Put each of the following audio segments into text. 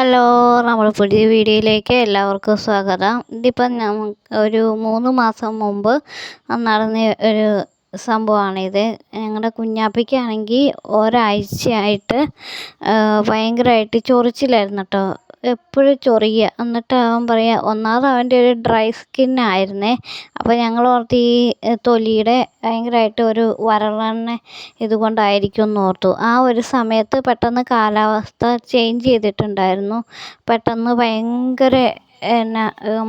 Hello, നമ്മുടെ പുതിയ വീഡിയോയിലേക്ക് എല്ലാവർക്കും സ്വാഗതം. ഇതിപ്പം ഒരു 3 മാസം മുമ്പ് നടന്ന ഒരു സംഭവമാണിത്. ഞങ്ങളുടെ കുഞ്ഞാപ്പയ്ക്കാണെങ്കിൽ ഒരാഴ്ചയായിട്ട് ഭയങ്കരമായിട്ട് ചൊറിച്ചിലായിരുന്നു കേട്ടോ. എപ്പോഴും ചൊറിയുക. എന്നിട്ട് അവൻ പറയുക, ഒന്നാമത് അവൻ്റെ ഒരു ഡ്രൈ സ്കിന്നായിരുന്നേ. അപ്പോൾ ഞങ്ങൾ ഓർത്ത് ഈ തൊലിയുടെ ഭയങ്കരമായിട്ട് ഒരു വരളണ ഇതുകൊണ്ടായിരിക്കും എന്ന് ഓർത്തു. ആ ഒരു സമയത്ത് പെട്ടെന്ന് കാലാവസ്ഥ ചേഞ്ച് ചെയ്തിട്ടുണ്ടായിരുന്നു. പെട്ടെന്ന് ഭയങ്കര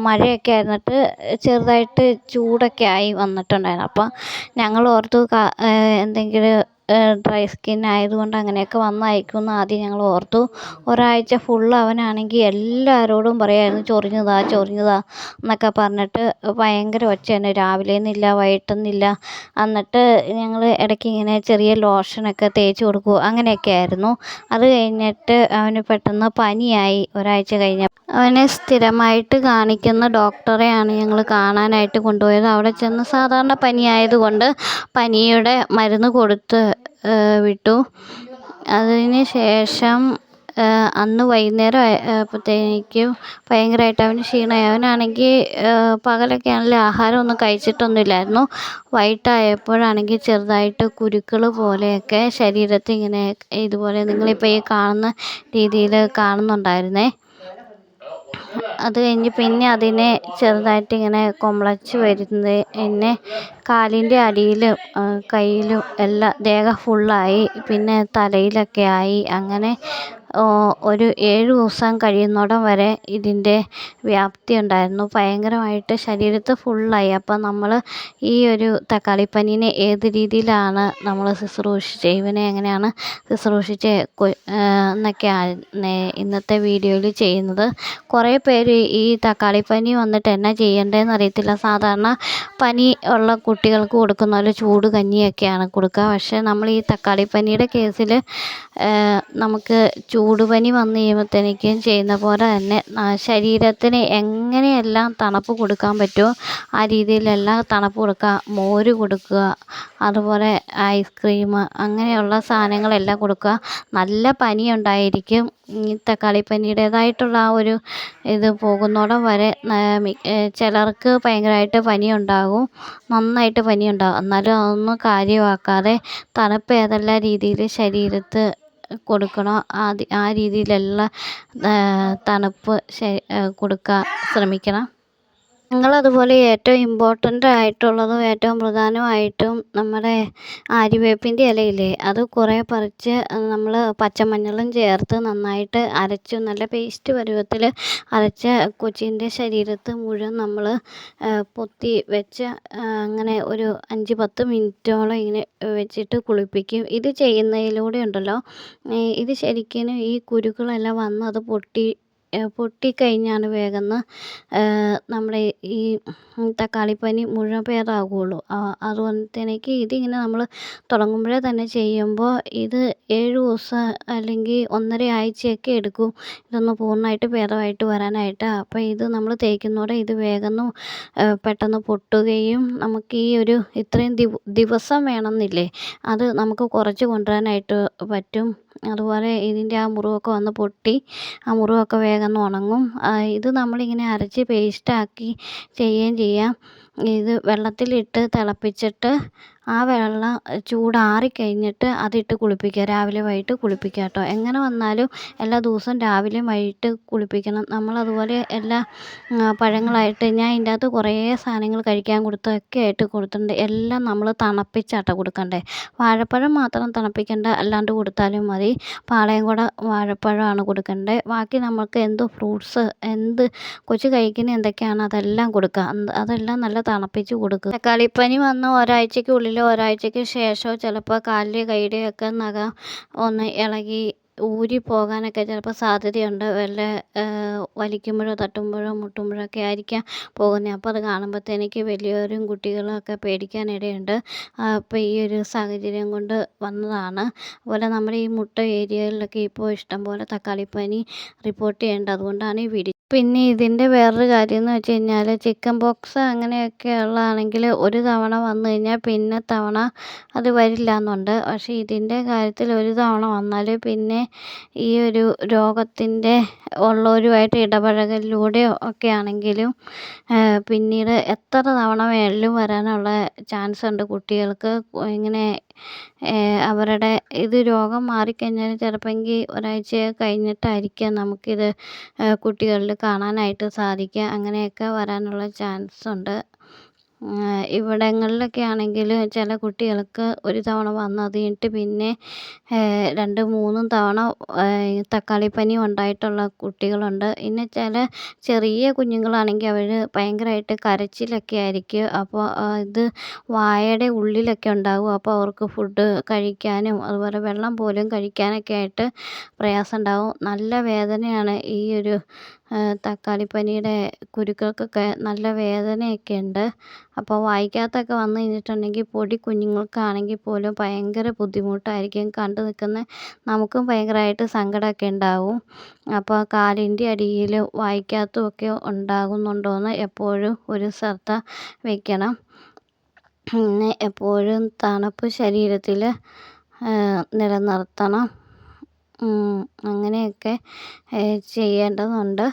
മഴയൊക്കെ ആയിരുന്നിട്ട് ചെറുതായിട്ട് ചൂടൊക്കെ ആയി വന്നിട്ടുണ്ടായിരുന്നു. അപ്പം ഞങ്ങൾ ഓർത്തു എന്തെങ്കിലും ഡ്രൈ സ്കിൻ ആയതുകൊണ്ട് അങ്ങനെയൊക്കെ വന്നതായിരിക്കുമെന്ന് ആദ്യം ഞങ്ങൾ ഓർത്തു. ഒരാഴ്ച ഫുള്ള് അവനാണെങ്കിൽ എല്ലാവരോടും പറയുമായിരുന്നു, ചൊറിഞ്ഞതാ എന്നൊക്കെ പറഞ്ഞിട്ട് ഭയങ്കര ഒച്ചയാണ്. രാവിലെയെന്നില്ല, വൈകിട്ടെന്നില്ല. എന്നിട്ട് ഞങ്ങൾ ഇടയ്ക്ക് ഇങ്ങനെ ചെറിയ ലോഷനൊക്കെ തേച്ച് കൊടുക്കുക, അങ്ങനെയൊക്കെ ആയിരുന്നു. അത് കഴിഞ്ഞിട്ട് അവന് പെട്ടെന്ന് പനിയായി. ഒരാഴ്ച കഴിഞ്ഞപ്പോൾ അവനെ സ്ഥിരമായിട്ട് കാണിക്കുന്ന ഡോക്ടറെയാണ് ഞങ്ങൾ കാണാനായിട്ട് കൊണ്ടുപോയത്. അവിടെ ചെന്ന് സാധാരണ പനി ആയതുകൊണ്ട് പനിയുടെ മരുന്ന് കൊടുത്ത് വിട്ടു. അതിന് ശേഷം അന്ന് വൈകുന്നേരം ആയപ്പോഴത്തേക്കും ഭയങ്കരമായിട്ട് അവന് ക്ഷീണമായി. അവനാണെങ്കിൽ പകലൊക്കെ ആണെങ്കിൽ ആഹാരമൊന്നും കഴിച്ചിട്ടൊന്നുമില്ലായിരുന്നു. വൈകിട്ടായപ്പോഴാണെങ്കിൽ ചെറുതായിട്ട് കുരുക്കൾ പോലെയൊക്കെ ശരീരത്തിൽ ഇങ്ങനെ ഇതുപോലെ നിങ്ങളിപ്പോൾ ഈ കാണുന്ന രീതിയിൽ കാണുന്നുണ്ടായിരുന്നേ. അത് കഴിഞ്ഞ് പിന്നെ അതിനെ ചെറുതായിട്ട് ഇങ്ങനെ കൊമളച്ച് വരുന്നത്, പിന്നെ കാലിൻ്റെ അടിയിലും കയ്യിലും എല്ലാം ദേഹം ഫുള്ളായി, പിന്നെ തലയിലൊക്കെ ആയി. അങ്ങനെ ഒരു 7 ദിവസം കഴിയുന്നിടം വരെ ഇതിൻ്റെ വ്യാപ്തി ഉണ്ടായിരുന്നു. ഭയങ്കരമായിട്ട് ശരീരത്ത് ഫുള്ളായി. അപ്പം നമ്മൾ ഈ ഒരു തക്കാളിപ്പനീനെ ഏത് രീതിയിലാണ് നമ്മൾ ശുശ്രൂഷിച്ച്, ഇവനെ എങ്ങനെയാണ് ശുശ്രൂഷിച്ച് എന്നൊക്കെയാണ് ഇന്നത്തെ വീഡിയോയിൽ ചെയ്യുന്നത്. കുറേ പേര് ഈ തക്കാളിപ്പനി വന്നിട്ട് എന്നാ ചെയ്യേണ്ടതെന്ന് അറിയത്തില്ല. സാധാരണ പനി ഉള്ള കുട്ടികൾക്ക് കൊടുക്കുന്ന പോലെ ചൂട് കഞ്ഞിയൊക്കെയാണ് കൊടുക്കുക. പക്ഷേ നമ്മൾ ഈ തക്കാളിപ്പനിയുടെ കേസിൽ നമുക്ക് ചൂടുപനി വന്നു കഴിയുമ്പോഴത്തേക്കും ചെയ്യുന്ന പോലെ തന്നെ ശരീരത്തിന് എങ്ങനെയെല്ലാം തണുപ്പ് കൊടുക്കാൻ പറ്റുമോ ആ രീതിയിലെല്ലാം തണുപ്പ് കൊടുക്കുക. മോര് കൊടുക്കുക, അതുപോലെ ഐസ്ക്രീം, അങ്ങനെയുള്ള സാധനങ്ങളെല്ലാം കൊടുക്കുക. നല്ല പനിയുണ്ടായിരിക്കും. ഈ തക്കാളിപ്പനിയുടേതായിട്ടുള്ള ആ ഒരു ഇത് പോകുന്നിടം വരെ ചിലർക്ക് ഭയങ്കരമായിട്ട് പനിയുണ്ടാകും, നന്നായിട്ട് പനിയുണ്ടാകും. എന്നാലും അതൊന്നും കാര്യമാക്കാതെ തണുപ്പ് ഏതെല്ലാം രീതിയിൽ ശരീരത്ത് കൊടുക്കണോ ആ രീതിയിലുള്ള തണുപ്പ് കൊടുക്കാൻ ശ്രമിക്കണം. ഞങ്ങളതുപോലെ ഏറ്റവും ഇമ്പോർട്ടൻ്റ് ആയിട്ടുള്ളതും ഏറ്റവും പ്രധാനമായിട്ടും നമ്മുടെ ആര്യവേപ്പിൻ്റെ ഇലയില്ലേ, അത് കുറേ പറിച്ച് നമ്മൾ പച്ചമഞ്ഞളും ചേർത്ത് നന്നായിട്ട് അരച്ച് നല്ല പേസ്റ്റ് പരുവത്തിൽ അരച്ച് കൊച്ചിൻ്റെ ശരീരത്ത് മുഴുവൻ നമ്മൾ പൊത്തി വെച്ച് അങ്ങനെ ഒരു 5-10 മിനിറ്റോളം ഇങ്ങനെ വെച്ചിട്ട് കുളിപ്പിക്കും. ഇത് ചെയ്യുന്നതിലൂടെ ഉണ്ടല്ലോ, ഇത് ശരിക്കും ഈ കുരുക്കളെല്ലാം വന്ന് അത് പൊട്ടിക്കഴിഞ്ഞാണ് വേഗം നമ്മുടെ ഈ തക്കാളിപ്പനി മുഴുവൻ ഭേദമാകുകയുള്ളൂ. അതുകൊണ്ടത്തേക്ക് ഇതിങ്ങനെ നമ്മൾ തുടങ്ങുമ്പോഴേ തന്നെ ചെയ്യുമ്പോൾ ഇത് 7 ദിവസം അല്ലെങ്കിൽ 1.5 ആഴ്ചയൊക്കെ എടുക്കും ഇതൊന്ന് പൂർണ്ണമായിട്ട് ഭേദമായിട്ട് വരാനായിട്ട്. അപ്പോൾ ഇത് നമ്മൾ തേക്കുന്നതോടെ ഇത് വേഗം പെട്ടെന്ന് പൊട്ടുകയും നമുക്ക് ഈ ഒരു ഇത്രയും ദിവസം വേണമെന്നില്ലേ, അത് നമുക്ക് കുറച്ച് കൊണ്ടുവരാനായിട്ട് പറ്റും. അതുപോലെ ഇതിൻ്റെ ആ മുറിവൊക്കെ വന്ന് പൊട്ടി ആ മുറിവൊക്കെ വേഗം ഉണങ്ങും. ഇത് നമ്മളിങ്ങനെ അരച്ച് പേസ്റ്റാക്കി ചെയ്യുകയും ചെയ്യാം. ഇത് വെള്ളത്തിലിട്ട് തിളപ്പിച്ചിട്ട് ആ വെള്ളം ചൂടാറിക്കഴിഞ്ഞിട്ട് അതിട്ട് കുളിപ്പിക്കുക. രാവിലെ വൈകിട്ട് കുളിപ്പിക്കുക കേട്ടോ. എങ്ങനെ വന്നാലും എല്ലാ ദിവസവും രാവിലെയും വൈകിട്ട് കുളിപ്പിക്കണം. നമ്മളതുപോലെ എല്ലാ പഴങ്ങളായിട്ട് ഞാൻ ഇതിൻ്റെ അകത്ത് കുറേ സാധനങ്ങൾ കഴിക്കാൻ കൊടുത്തൊക്കെ ആയിട്ട് കൊടുത്തിട്ടുണ്ട്. എല്ലാം നമ്മൾ തണുപ്പിച്ചാട്ടോ കൊടുക്കണ്ടേ. വാഴപ്പഴം മാത്രം തണുപ്പിക്കേണ്ട, അല്ലാണ്ട് കൊടുത്താലും മതി. പാളയംകുട വാഴപ്പഴമാണ് കൊടുക്കേണ്ടത്. ബാക്കി നമുക്ക് എന്ത് ഫ്രൂട്ട്സ് കൊച്ചു കഴിക്കുന്ന എന്തൊക്കെയാണ് അതെല്ലാം കൊടുക്കുക. അതെല്ലാം നല്ല തണുപ്പിച്ച് കൊടുക്കുക. തക്കാളിപ്പനി വന്ന് ഒരാഴ്ചയ്ക്ക് ശേഷമോ ചിലപ്പോൾ കാലിൻ്റെ കൈയുടെയൊക്കെ നഖം ഒന്ന് ഇളകി ഊരിപ്പോകാനൊക്കെ ചിലപ്പോൾ സാധ്യതയുണ്ട്. വല്ല വലിക്കുമ്പോഴോ തട്ടുമ്പോഴോ മുട്ടുമ്പോഴോ ഒക്കെ ആയിരിക്കാം പോകുന്നത്. അപ്പോൾ അത് കാണുമ്പോഴത്തേക്ക് വലിയവരും കുട്ടികളും ഒക്കെ പേടിക്കാനിടയുണ്ട്. അപ്പോൾ ഈ ഒരു സാഹചര്യം കൊണ്ട് വന്നതാണ്. അതുപോലെ നമ്മുടെ ഈ മുട്ട ഏരിയകളിലൊക്കെ ഇപ്പോൾ ഇഷ്ടംപോലെ തക്കാളിപ്പനി റിപ്പോർട്ട് ചെയ്യേണ്ടത്. അതുകൊണ്ടാണ് ഈ വീഡിയോ. പിന്നെ ഇതിൻ്റെ വേറൊരു കാര്യമെന്ന് വെച്ച് കഴിഞ്ഞാൽ ചിക്കൻ പോക്സ് അങ്ങനെയൊക്കെ ഉള്ളതാണെങ്കിൽ ഒരു തവണ വന്നു കഴിഞ്ഞാൽ പിന്നെ തവണ അത് വരില്ലാന്നുണ്ട്. പക്ഷേ ഇതിൻ്റെ കാര്യത്തിൽ ഒരു തവണ വന്നാൽ പിന്നെ ഈ ഒരു രോഗത്തിൻ്റെ ഉള്ളവരുമായിട്ട് ഇടപഴകലിലൂടെയോ ഒക്കെ ആണെങ്കിലും പിന്നീട് എത്ര തവണ വേണമെങ്കിലും വരാനുള്ള ചാൻസ് ഉണ്ട് കുട്ടികൾക്ക്. ഇങ്ങനെ അവരുടെ ഇത് രോഗം മാറിക്കഴിഞ്ഞാൽ ചിലപ്പോഴെങ്കിൽ ഒരാഴ്ച കഴിഞ്ഞിട്ടായിരിക്കാം നമുക്കിത് കുട്ടികളിൽ കാണാനായിട്ട് സാധിക്കുക. അങ്ങനെയൊക്കെ വരാനുള്ള ചാൻസ് ഉണ്ട്. ഇവിടങ്ങളിലൊക്കെ ആണെങ്കിൽ ചില കുട്ടികൾക്ക് ഒരു തവണ വന്ന് അത് കഴിഞ്ഞിട്ട് പിന്നെ 2, 3 തവണ തക്കാളിപ്പനി ഉണ്ടായിട്ടുള്ള കുട്ടികളുണ്ട്. പിന്നെ ചില ചെറിയ കുഞ്ഞുങ്ങളാണെങ്കിൽ അവർ ഭയങ്കരമായിട്ട് കരച്ചിലൊക്കെ ആയിരിക്കും. അപ്പോൾ ഇത് വായയുടെ ഉള്ളിലൊക്കെ ഉണ്ടാകും. അപ്പോൾ അവർക്ക് ഫുഡ് കഴിക്കാനും അതുപോലെ വെള്ളം പോലും കഴിക്കാനൊക്കെ ആയിട്ട് പ്രയാസം ഉണ്ടാകും. നല്ല വേദനയാണ് ഈ ഒരു തക്കാളിപ്പനിയുടെ കുരുക്കൾക്കൊക്കെ നല്ല വേദനയൊക്കെ ഉണ്ട്. അപ്പോൾ വായിക്കകത്തൊക്കെ വന്നു കഴിഞ്ഞിട്ടുണ്ടെങ്കിൽ പൊടി കുഞ്ഞുങ്ങൾക്കാണെങ്കിൽ പോലും ഭയങ്കര ബുദ്ധിമുട്ടായിരിക്കും. കണ്ടു നിൽക്കുന്ന നമുക്കും ഭയങ്കരമായിട്ട് സങ്കടമൊക്കെ ഉണ്ടാവും. അപ്പോൾ കാലിൻ്റെ അടിയിലും വായിക്കകത്തും ഒക്കെ ഉണ്ടാകുന്നുണ്ടോയെന്ന് എപ്പോഴും ഒരു ശ്രദ്ധ വയ്ക്കണം. പിന്നെ എപ്പോഴും തണുപ്പ് ശരീരത്തിൽ നിലനിർത്തണം. അങ്ങനെയൊക്കെ ചെയ്യേണ്ടതുണ്ട്.